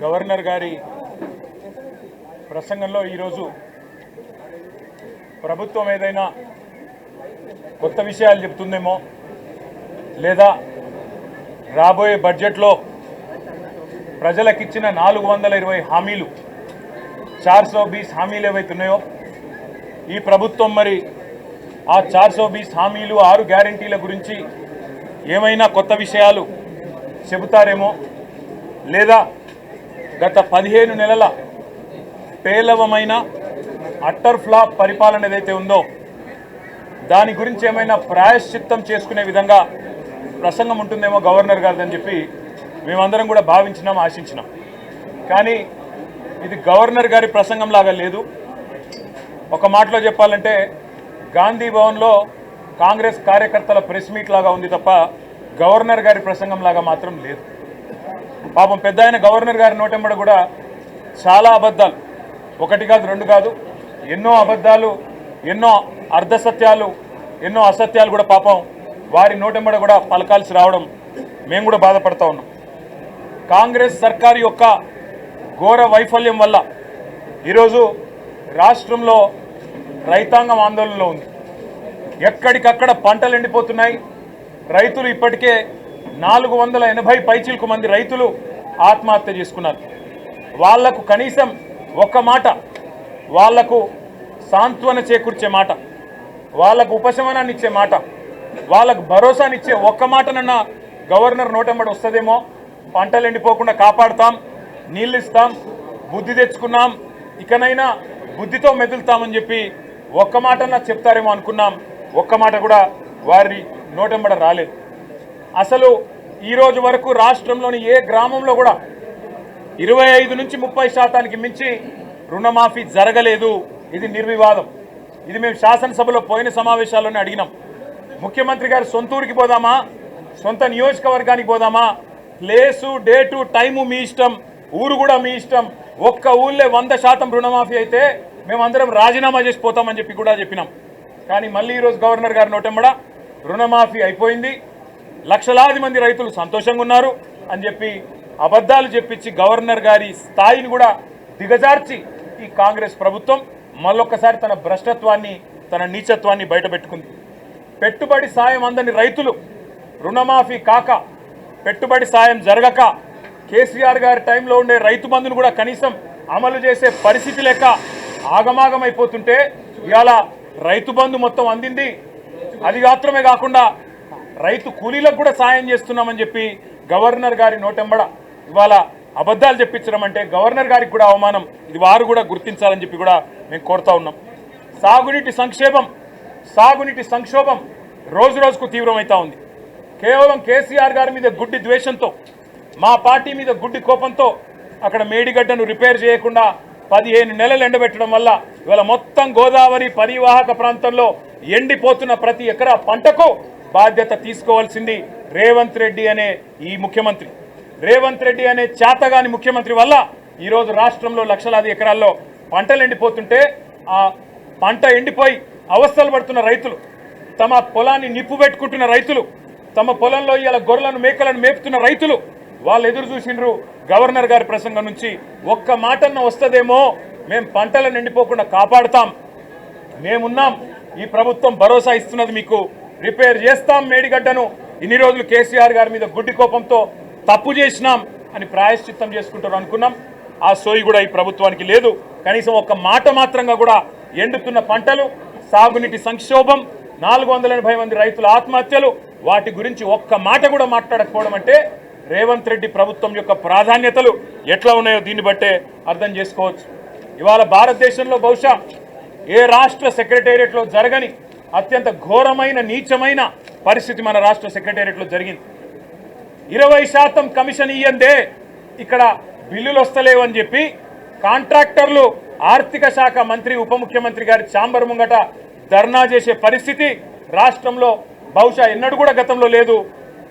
Governor గారి ప్రసంగంలో ఈరోజు ప్రభుత్వం ఏదైనా కొత్త విషయాలు చెప్తుందేమో లేదా రాబోయే బడ్జెట్లో ప్రజలకు ఇచ్చిన 420 హామీలు 420 హామీలు ఏవైతే ఉన్నాయో ఈ ప్రభుత్వం మరి ఆ 420 హామీలు 6 గ్యారెంటీల గురించి ఏమైనా కొత్త విషయాలు చెబుతారేమో లేదా గత 15 నెలల పేలవమైన అట్టర్ ఫ్లాప్ పరిపాలన ఏదైతే ఉందో దాని గురించి ఏమైనా ప్రాయశ్చిత్తం చేసుకునే విధంగా ప్రసంగం ఉంటుందేమో గవర్నర్ గారిదని చెప్పి మేమందరం కూడా భావించినాం, ఆశించినాం. కానీ ఇది గవర్నర్ గారి ప్రసంగం లాగా లేదు. ఒక మాటలో చెప్పాలంటే గాంధీ భవన్లో కాంగ్రెస్ కార్యకర్తల ప్రెస్ మీట్ లాగా ఉంది తప్ప గవర్నర్ గారి ప్రసంగం లాగా మాత్రం లేదు. పాపం పెద్ద ఆయన గవర్నర్ గారి నోటెంబడ కూడా చాలా అబద్ధాలు, ఒకటి కాదు రెండు కాదు, ఎన్నో అబద్ధాలు, ఎన్నో అర్ధసత్యాలు, ఎన్నో అసత్యాలు కూడా పాపం వారి నోటెంబడ కూడా పలకాల్సి రావడం మేము కూడా బాధపడతా ఉన్నాం. కాంగ్రెస్ సర్కారు యొక్క ఘోర వైఫల్యం వల్ల ఈరోజు రాష్ట్రంలో రైతాంగం ఆందోళనలో ఉంది. ఎక్కడికక్కడ పంటలు ఎండిపోతున్నాయి. రైతులు ఇప్పటికే 480 పైచిలకు మంది రైతులు ఆత్మహత్య చేసుకున్నారు. వాళ్లకు కనీసం ఒక్క మాట, వాళ్లకు సాంత్వన చేకూర్చే మాట, వాళ్లకు ఉపశమనాన్ని ఇచ్చే మాట, వాళ్ళకు భరోసానిచ్చే ఒక్క మాటనన్నా గవర్నర్ నోటెంబడి వస్తుందేమో. పంటలు ఎండిపోకుండా కాపాడుతాం, నీళ్ళు ఇస్తాం, బుద్ధి తెచ్చుకున్నాం, ఇకనైనా బుద్ధితో మెదులుతామని చెప్పి ఒక్క మాటన్నా చెప్తారేమో అనుకున్నాం. ఒక్క మాట కూడా వారి నోటెంబడ రాలేదు. అసలు ఈరోజు వరకు రాష్ట్రంలోని ఏ గ్రామంలో కూడా 25 నుంచి 30% మించి రుణమాఫీ జరగలేదు. ఇది నిర్వివాదం. ఇది మేము శాసనసభలో పోయిన సమావేశాల్లోనే అడిగినాం. ముఖ్యమంత్రి గారు సొంత ఊరికి పోదామా, సొంత నియోజకవర్గానికి పోదామా, ప్లేసు డేటు టైము మీ ఇష్టం, ఊరు కూడా మీ ఇష్టం. ఒక్క ఊళ్ళే 100% రుణమాఫీ అయితే మేమందరం రాజీనామా చేసిపోతామని చెప్పి కూడా చెప్పినాం. కానీ మళ్ళీ ఈరోజు గవర్నర్ గారి నోటెంబడ రుణమాఫీ అయిపోయింది, లక్షలాది మంది రైతులు సంతోషంగా ఉన్నారు అని చెప్పి అబద్ధాలు చెప్పించి గవర్నర్ గారి స్థాయిని కూడా దిగజార్చి ఈ కాంగ్రెస్ ప్రభుత్వం మళ్ళొక్కసారి తన భ్రష్టత్వాన్ని, తన నీచత్వాన్ని బయటపెట్టుకుంది. పెట్టుబడి సాయం అందని రైతులు రుణమాఫీ కాక, పెట్టుబడి సాయం జరగక, కేసీఆర్ గారి టైంలో ఉండే రైతు బంధును కూడా కనీసం అమలు చేసే పరిస్థితి లేక ఆగమాగమైపోతుంటే ఇవాళ రైతు బంధు మొత్తం అందింది. అది మాత్రమే కాకుండా రైతు కూలీలకు కూడా సాయం చేస్తున్నామని చెప్పి గవర్నర్ గారి నోటెంబడ ఇవాళ అబద్ధాలు చెప్పించడం అంటే గవర్నర్ గారికి కూడా అవమానం. ఇది వారు కూడా గుర్తించాలని చెప్పి కూడా మేము కోరుతా ఉన్నాం. సాగునీటి సంక్షోభం రోజు రోజుకు తీవ్రమవుతా ఉంది. కేవలం కేసీఆర్ గారి మీద గుడ్డి ద్వేషంతో, మా పార్టీ మీద గుడ్డి కోపంతో అక్కడ మేడిగడ్డను రిపేర్ చేయకుండా 15 నెలలు ఎండబెట్టడం వల్ల ఇవాళ మొత్తం గోదావరి పరివాహక ప్రాంతంలో ఎండిపోతున్న ప్రతి ఎకరా పంటకు బాధ్యత తీసుకోవాల్సింది రేవంత్ రెడ్డి అనే ఈ ముఖ్యమంత్రి. రేవంత్ రెడ్డి అనే చేతగాని ముఖ్యమంత్రి వల్ల ఈరోజు రాష్ట్రంలో లక్షలాది ఎకరాల్లో పంటలు ఎండిపోతుంటే, ఆ పంట ఎండిపోయి అవస్థలు పడుతున్న రైతులు, తమ పొలాన్ని నిప్పు పెట్టుకుంటున్న రైతులు, తమ పొలంలో ఇలా గొర్రెలను మేకలను మేపుతున్న రైతులు వాళ్ళు ఎదురు చూసిండ్రు గవర్నర్ గారి ప్రసంగం నుంచి. ఒక్క మాటన్న వస్తుందేమో, మేము పంటలను ఎండిపోకుండా కాపాడుతాం, మేమున్నాం, ఈ ప్రభుత్వం భరోసా ఇస్తున్నది, మీకు రిపేర్ చేస్తాం మేడిగడ్డను, ఇన్ని రోజులు కేసీఆర్ గారి మీద గుడ్డి కోపంతో తప్పు చేసినాం అని ప్రాయశ్చిత్తం చేసుకుంటారు అనుకున్నాం. ఆ సోయి కూడా ఈ ప్రభుత్వానికి లేదు. కనీసం ఒక్క మాట మాత్రంగా కూడా ఎండుతున్న పంటలు, సాగునీటి సంక్షోభం, 480 మంది రైతుల ఆత్మహత్యలు, వాటి గురించి ఒక్క మాట కూడా మాట్లాడకపోవడం అంటే రేవంత్ రెడ్డి ప్రభుత్వం యొక్క ప్రాధాన్యతలు ఎట్లా ఉన్నాయో దీన్ని బట్టే అర్థం చేసుకోవచ్చు. ఇవాళ భారతదేశంలో బహుశా ఏ రాష్ట్ర సెక్రటేరియట్లో జరగని అత్యంత ఘోరమైన నీచమైన పరిస్థితి మన రాష్ట్ర సెక్రటేరియట్లో జరిగింది. 20% కమిషన్ ఇయ్యందే ఇక్కడ బిల్లులు వస్తలేవని చెప్పి కాంట్రాక్టర్లు ఆర్థిక శాఖ మంత్రి, ఉప ముఖ్యమంత్రి గారి ఛాంబర్ ముంగట ధర్నా చేసే పరిస్థితి రాష్ట్రంలో బహుశా ఎన్నడూ కూడా గతంలో లేదు.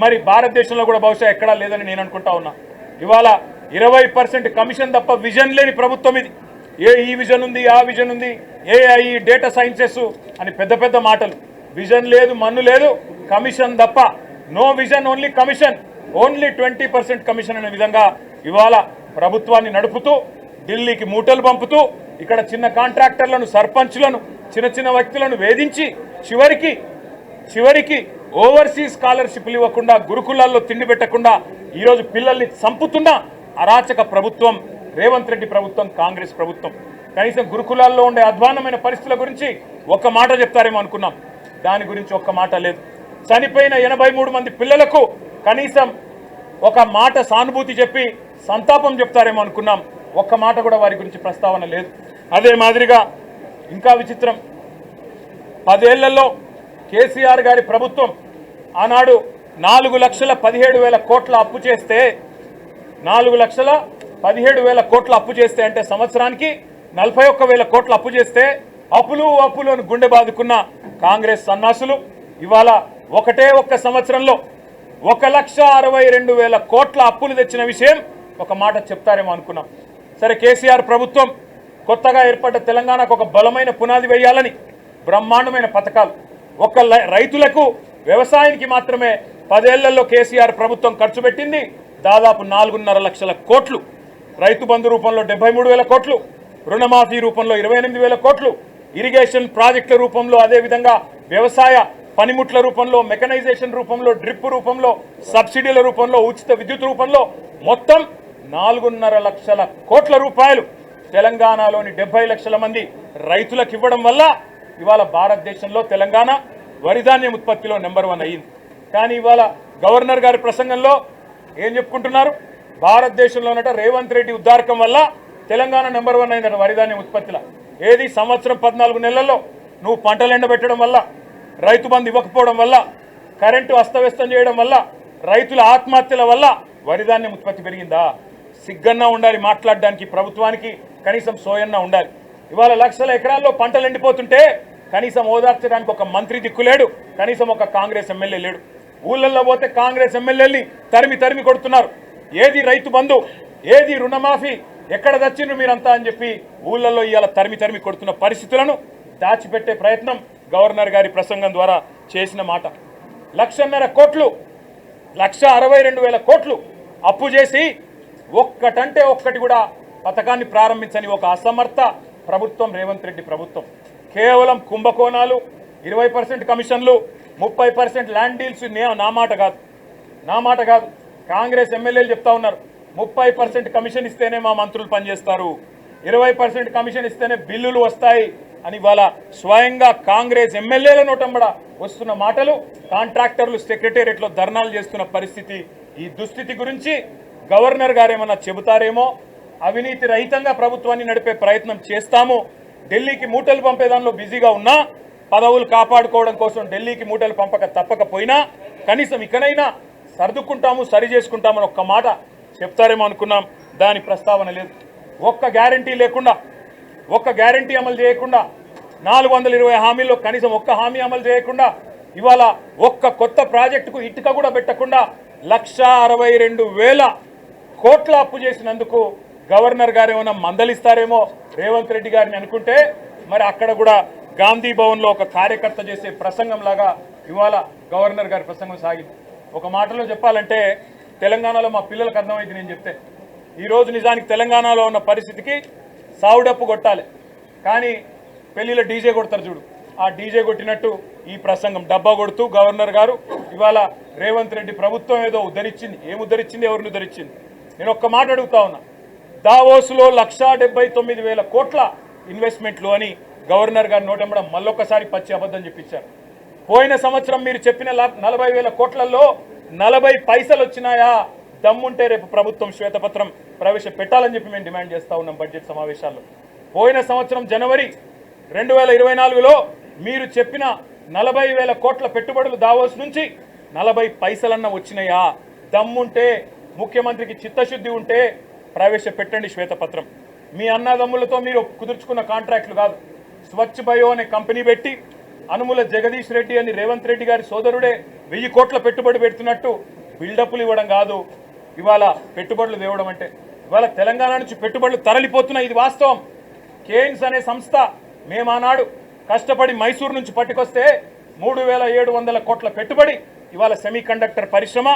మరి భారతదేశంలో కూడా బహుశా ఎక్కడా లేదని నేను అనుకుంటా ఉన్నా. ఇవాళ 20% కమిషన్ తప్ప విజన్ లేని ప్రభుత్వం ఇది. ఈ విజన్ ఉంది, ఆ విజన్ ఉంది, ఏఐ, డేటా సైన్సెస్ అని పెద్ద పెద్ద మాటలు. విజన్ లేదు, మన్ను లేదు, కమిషన్ తప్ప. No vision, only commission, only 20% commission అనే విధంగా ఇవాళ ప్రభుత్వాన్ని నడుపుతూ ఢిల్లీకి మూటలు పంపుతూ ఇక్కడ చిన్న కాంట్రాక్టర్లను సర్పంచ్లను చిన్న చిన్న వ్యక్తులను వేధించి చివరికి ఓవర్సీస్ స్కాలర్షిప్లు ఇవ్వకుండా గురుకులాల్లో తిండి పెట్టకుండా ఈరోజు పిల్లల్ని చంపుతున్న అరాచక ప్రభుత్వం రేవంత్ రెడ్డి ప్రభుత్వం, కాంగ్రెస్ ప్రభుత్వం. కనీసం గురుకులాల్లో ఉండే అధ్వాన్నమైన పరిస్థితుల గురించి ఒక్క మాట చెప్తారేమో అనుకున్నాం. దాని గురించి ఒక్క మాట లేదు. చనిపోయిన 83 మంది పిల్లలకు కనీసం ఒక మాట సానుభూతి చెప్పి సంతాపం చెప్తారేమో అనుకున్నాం. ఒక్క మాట కూడా వారి గురించి ప్రస్తావన లేదు. అదే మాదిరిగా ఇంకా విచిత్రం, 10 ఏళ్లలో కేసీఆర్ గారి ప్రభుత్వం ఆనాడు 4,17,000 కోట్ల అప్పు చేస్తే 4,17,000 కోట్ల అప్పు చేస్తే అంటే సంవత్సరానికి 41,000 కోట్ల అప్పు చేస్తే అప్పులు అని గుండె బాదుకున్న కాంగ్రెస్ సన్నాసులు ఇవాళ ఒక్క సంవత్సరంలో 1,62,000 కోట్ల అప్పులు తెచ్చిన విషయం ఒక మాట చెప్తారేమో అనుకున్నాం. సరే, కేసీఆర్ ప్రభుత్వం కొత్తగా ఏర్పడ్డ తెలంగాణకు ఒక బలమైన పునాది వేయాలని బ్రహ్మాండమైన పథకాలు, రైతులకు వ్యవసాయానికి మాత్రమే 10 ఏళ్లలో కేసీఆర్ ప్రభుత్వం ఖర్చు పెట్టింది దాదాపు 4.5 లక్షల కోట్లు. రైతు బంధు రూపంలో 73,000 కోట్లు, రుణమాఫీ రూపంలో 28,000 కోట్లు, ఇరిగేషన్ ప్రాజెక్టుల రూపంలో, అదేవిధంగా వ్యవసాయ పనిముట్ల రూపంలో, మెకనైజేషన్ రూపంలో, డ్రిప్ రూపంలో, సబ్సిడీల రూపంలో, ఉచిత విద్యుత్ రూపంలో మొత్తం 4.5 లక్షల కోట్ల రూపాయలు తెలంగాణలోని 70 లక్షల మంది రైతులకు ఇవ్వడం వల్ల ఇవాళ భారతదేశంలో తెలంగాణ వరిధాన్యం ఉత్పత్తిలో నెంబర్ 1 అయ్యింది. కానీ ఇవాళ గవర్నర్ గారి ప్రసంగంలో ఏం చెప్పుకుంటున్నారు? భారతదేశంలోనట రేవంత్ రెడ్డి ఉద్దారకం వల్ల తెలంగాణ నెంబర్ 1 అయిందట వరిధాన్యం ఉత్పత్తిలో. ఏది సంవత్సరం 14 నెలల్లో నువ్వు పంటలు ఎండబెట్టడం వల్ల, రైతు బంధు ఇవ్వకపోవడం వల్ల, కరెంటు అస్తవ్యస్తం చేయడం వల్ల, రైతుల ఆత్మహత్యల వల్ల వరిధాన్యం ఉత్పత్తి పెరిగిందా? సిగ్గన్నా ఉండాలి మాట్లాడడానికి ప్రభుత్వానికి, కనీసం సోయన్నా ఉండాలి. ఇవాళ లక్షల ఎకరాల్లో పంటలు ఎండిపోతుంటే కనీసం ఓదార్చడానికి ఒక మంత్రి దిక్కులేడు, కనీసం ఒక కాంగ్రెస్ ఎమ్మెల్యే లేడు. ఊళ్ళల్లో పోతే కాంగ్రెస్ ఎమ్మెల్యేని తరిమి కొడుతున్నారు. ఏది రైతు బంధు, ఏది రుణమాఫీ, ఎక్కడ తెచ్చిండ్రు మీరంతా అని చెప్పి ఊళ్ళల్లో ఇవాళ తరిమి కొడుతున్న పరిస్థితులను దాచిపెట్టే ప్రయత్నం గవర్నర్ గారి ప్రసంగం ద్వారా చేసిన మాట. 1,50,000 కోట్లు, 1,62,000 కోట్లు అప్పు చేసి ఒక్కటంటే ఒక్కటి కూడా పథకాన్ని ప్రారంభించని ఒక అసమర్థ ప్రభుత్వం రేవంత్ రెడ్డి ప్రభుత్వం. కేవలం కుంభకోణాలు, 20% కమిషన్లు, 30% ల్యాండ్ డీల్స్. నా మాట కాదు, కాంగ్రెస్ ఎమ్మెల్యేలు చెప్తా ఉన్నారు 30% కమిషన్ ఇస్తేనే మా మంత్రులు పనిచేస్తారు, 20% కమిషన్ ఇస్తేనే బిల్లులు వస్తాయి అని ఇవాళ స్వయంగా కాంగ్రెస్ ఎమ్మెల్యేల నోటంబడ వస్తున్న మాటలు, కాంట్రాక్టర్లు సెక్రటేరియట్లో ధర్నాలు చేస్తున్న పరిస్థితి. ఈ దుస్థితి గురించి గవర్నర్ గారు ఏమన్నా చెబుతారేమో. అవినీతి రహితంగా ప్రభుత్వాన్ని నడిపే ప్రయత్నం చేస్తాము, ఢిల్లీకి మూటలు పంపేదానిలో బిజీగా ఉన్నా, పదవులు కాపాడుకోవడం కోసం ఢిల్లీకి మూటలు తప్పకపోయినా కనీసం ఇకనైనా సర్దుకుంటాము, సరి చేసుకుంటామని ఒక్క మాట చెప్తారేమో అనుకున్నాం. దాని ప్రస్తావన లేదు. ఒక్క గ్యారంటీ లేకుండా, ఒక్క గ్యారంటీ అమలు చేయకుండా, 420 హామీల్లో కనీసం ఒక్క హామీ అమలు చేయకుండా, ఇవాళ ఒక్క కొత్త ప్రాజెక్టుకు ఇటుక కూడా పెట్టకుండా 1,62,000 కోట్ల అప్పు చేసినందుకు గవర్నర్ గారు ఏమైనా మందలిస్తారేమో రేవంత్ రెడ్డి గారిని అనుకుంటే, మరి అక్కడ కూడా గాంధీ భవన్లో ఒక కార్యకర్త చేసే ప్రసంగం లాగా ఇవాళ గవర్నర్ గారి ప్రసంగం సాగింది. ఒక మాటలో చెప్పాలంటే తెలంగాణలో మా పిల్లలకు అర్థమైంది నేను చెప్తే. ఈరోజు నిజానికి తెలంగాణలో ఉన్న పరిస్థితికి సావుడప్పు కొట్టాలి, కానీ పెళ్లిలో డీజే కొడతారు చూడు, ఆ డీజే కొట్టినట్టు ఈ ప్రసంగం డబ్బా కొడుతూ గవర్నర్ గారు ఇవాళ రేవంత్ రెడ్డి ప్రభుత్వం ఏదో ఉద్ధరించింది. ఏం ఉద్ధరించింది, ఎవరిని ఉద్ధరించింది? నేను ఒక్క మాట అడుగుతా ఉన్నా. దావోస్లో 1,79,000 కోట్ల ఇన్వెస్ట్మెంట్లు అని గవర్నర్ గారు నోటెంబడం మళ్ళొక్కసారి పచ్చి అబద్ధం చెప్పించారు. పోయిన సంవత్సరం మీరు చెప్పిన 40,000 కోట్లలో 40 పైసలు వచ్చినాయా? దమ్ముంటే రేపు ప్రభుత్వం శ్వేతపత్రం ప్రవేశపెట్టాలని చెప్పి మేము డిమాండ్ చేస్తా ఉన్నాం బడ్జెట్ సమావేశాల్లో. పోయిన సంవత్సరం జనవరి 2024లో మీరు చెప్పిన 40,000 కోట్ల పెట్టుబడులు దావోస్ నుంచి 40 పైసలన్నా వచ్చినాయా? దమ్ముంటే, ముఖ్యమంత్రికి చిత్తశుద్ధి ఉంటే ప్రవేశపెట్టండి శ్వేతపత్రం. మీ అన్నదమ్ములతో మీరు కుదుర్చుకున్న కాంట్రాక్టులు కాదు. స్వచ్ఛ బయో అనే కంపెనీ పెట్టి అనుముల జగదీష్ రెడ్డి అని రేవంత్ రెడ్డి గారి సోదరుడే 1000 కోట్ల పెట్టుబడి పెడుతున్నట్టు బిల్డప్లు ఇవ్వడం కాదు ఇవాళ పెట్టుబడులు తేవడం అంటే. ఇవాళ తెలంగాణ నుంచి పెట్టుబడులు తరలిపోతున్నాయి, ఇది వాస్తవం. కేయిన్స్ అనే సంస్థ మేమానాడు కష్టపడి మైసూరు నుంచి పట్టుకొస్తే 3,700 కోట్ల పెట్టుబడి ఇవాళ సెమీ కండక్టర్ పరిశ్రమ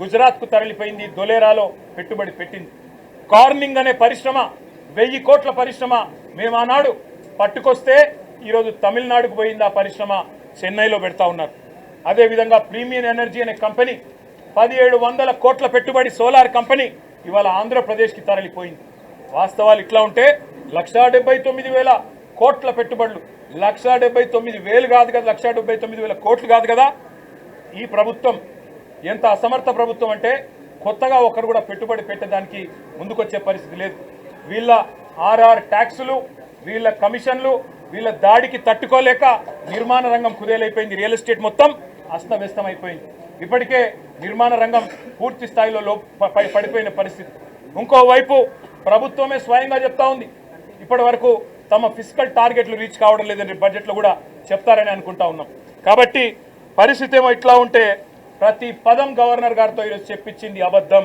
గుజరాత్కు తరలిపోయింది, దొలేరాలో పెట్టుబడి పెట్టింది. కార్నింగ్ అనే పరిశ్రమ 1000 కోట్ల పరిశ్రమ మేము ఆనాడు పట్టుకొస్తే ఈరోజు తమిళనాడుకు పోయింది ఆ పరిశ్రమ, చెన్నైలో పెడతా ఉన్నారు. అదేవిధంగా ప్రీమియం ఎనర్జీ అనే కంపెనీ 1700 కోట్ల పెట్టుబడి సోలార్ కంపెనీ ఇవాళ ఆంధ్రప్రదేశ్కి తరలిపోయింది. వాస్తవాలు ఇట్లా ఉంటే 1,79,000 కోట్ల పెట్టుబడులు, 1,79,000 కాదు కదా, 1,79,000 కోట్లు కాదు కదా. ఈ ప్రభుత్వం ఎంత అసమర్థ ప్రభుత్వం అంటే కొత్తగా ఒకరు కూడా పెట్టుబడి పెట్టడానికి ముందుకొచ్చే పరిస్థితి లేదు. వీళ్ళ ఆర్ఆర్ ట్యాక్సులు, వీళ్ళ కమిషన్లు, వీళ్ళ దాడికి తట్టుకోలేక నిర్మాణ రంగం కుదేలైపోయింది. రియల్ ఎస్టేట్ మొత్తం అస్తవ్యస్తం అయిపోయింది. ఇప్పటికే నిర్మాణ రంగం పూర్తి స్థాయిలో పడిపోయిన పరిస్థితి. ఇంకోవైపు ప్రభుత్వమే స్వయంగా చెప్తా ఉంది ఇప్పటి వరకు తమ ఫిస్కల్ టార్గెట్లు రీచ్ కావడం లేదని బడ్జెట్లో కూడా చెప్తారని అనుకుంటా ఉన్నాం. కాబట్టి పరిస్థితి ఏమో ఇట్లా ఉంటే ప్రతి పదం గవర్నర్ గారితో ఈరోజు చెప్పించింది అబద్ధం,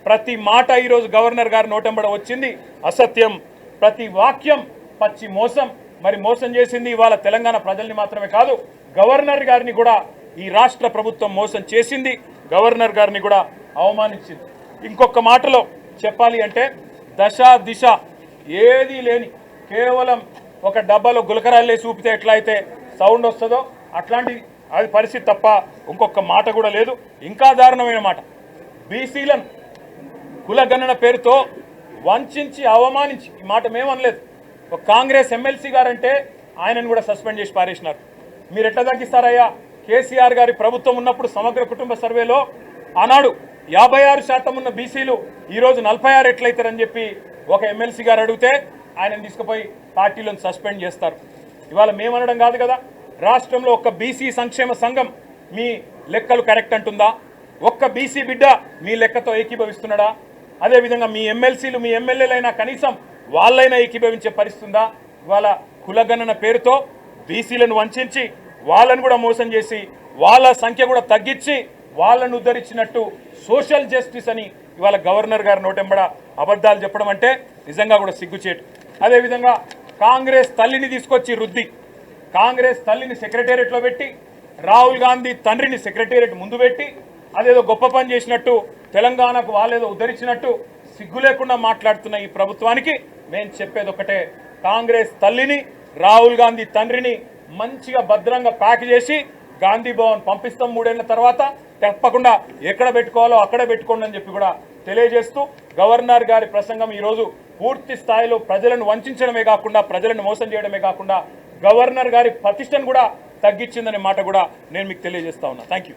ప్రతి మాట ఈరోజు గవర్నర్ గారి నోటెంబడ వచ్చింది అసత్యం, ప్రతి వాక్యం పచ్చి మోసం. మరి మోసం చేసింది ఇవాళ తెలంగాణ ప్రజల్ని మాత్రమే కాదు, గవర్నర్ గారిని కూడా ఈ రాష్ట్ర ప్రభుత్వం మోసం చేసింది, గవర్నర్ గారిని కూడా అవమానించింది. ఇంకొక మాటలో చెప్పాలి అంటే దశ దిశ ఏదీ లేని కేవలం ఒక డబ్బాలో గులకరాళ్ళే చూపితే ఎట్లా అయితే సౌండ్ వస్తుందో అట్లాంటి అది పరిస్థితి తప్ప ఇంకొక మాట కూడా లేదు. ఇంకా దారుణమైన మాట, బీసీలను కులగణన పేరుతో వంచి అవమానించి, ఈ మాట మేమనలేదు, ఒక కాంగ్రెస్ ఎమ్మెల్సీ గారంటే ఆయనను కూడా సస్పెండ్ చేసి పారేసినారు. మీరు ఎట్లా తగ్గిస్తారయ్యా? కేసీఆర్ గారి ప్రభుత్వం ఉన్నప్పుడు సమగ్ర కుటుంబ సర్వేలో ఆనాడు 56% ఉన్న బీసీలు ఈరోజు 46 ఎట్లయితారని చెప్పి ఒక ఎమ్మెల్సీ గారు అడిగితే ఆయనను తీసుకుపోయి పార్టీలను సస్పెండ్ చేస్తారు. ఇవాళ మేమనడం కాదు కదా, రాష్ట్రంలో ఒక్క బీసీ సంక్షేమ సంఘం మీ లెక్కలు కరెక్ట్ అంటుందా? ఒక్క బీసీ బిడ్డ మీ లెక్కతో ఏకీభవిస్తున్నాడా? అదేవిధంగా మీ ఎమ్మెల్సీలు మీ ఎమ్మెల్యేలైనా కనీసం వాళ్ళైనా ఏకీభవించే పరిస్థితుందా? ఇవాళ కులగణన పేరుతో బీసీలను వంచి వాళ్ళను కూడా మోసం చేసి వాళ్ళ సంఖ్య కూడా తగ్గించి వాళ్ళను ఉద్ధరించినట్టు సోషల్ జస్టిస్ అని ఇవాళ గవర్నర్ గారి నోటెంబడ అబద్ధాలు చెప్పడం అంటే నిజంగా కూడా సిగ్గుచేటు. అదేవిధంగా కాంగ్రెస్ తల్లిని తీసుకొచ్చి రుద్ది, కాంగ్రెస్ తల్లిని సెక్రటేరియట్లో పెట్టి, రాహుల్ గాంధీ తండ్రిని సెక్రటేరియట్ ముందు పెట్టి అదేదో గొప్ప పని చేసినట్టు, తెలంగాణకు వాళ్ళేదో ఉద్ధరించినట్టు సిగ్గు లేకుండా మాట్లాడుతున్న ఈ ప్రభుత్వానికి మేము చెప్పేది ఒకటే, కాంగ్రెస్ తల్లిని రాహుల్ గాంధీ తండ్రిని మంచిగా భద్రంగా ప్యాక్ చేసి గాంధీ భవన్ పంపిస్తాం 3 ఏళ్ల తర్వాత, తప్పకుండా ఎక్కడ పెట్టుకోవాలో అక్కడ పెట్టుకోండి అని చెప్పి కూడా తెలియజేస్తూ, గవర్నర్ గారి ప్రసంగం ఈరోజు పూర్తి స్థాయిలో ప్రజలను వంచడమే కాకుండా, ప్రజలను మోసం చేయడమే కాకుండా గవర్నర్ గారి ప్రతిష్టను కూడా తగ్గించిందనే మాట కూడా నేను మీకు తెలియజేస్తా ఉన్నా. Thank you.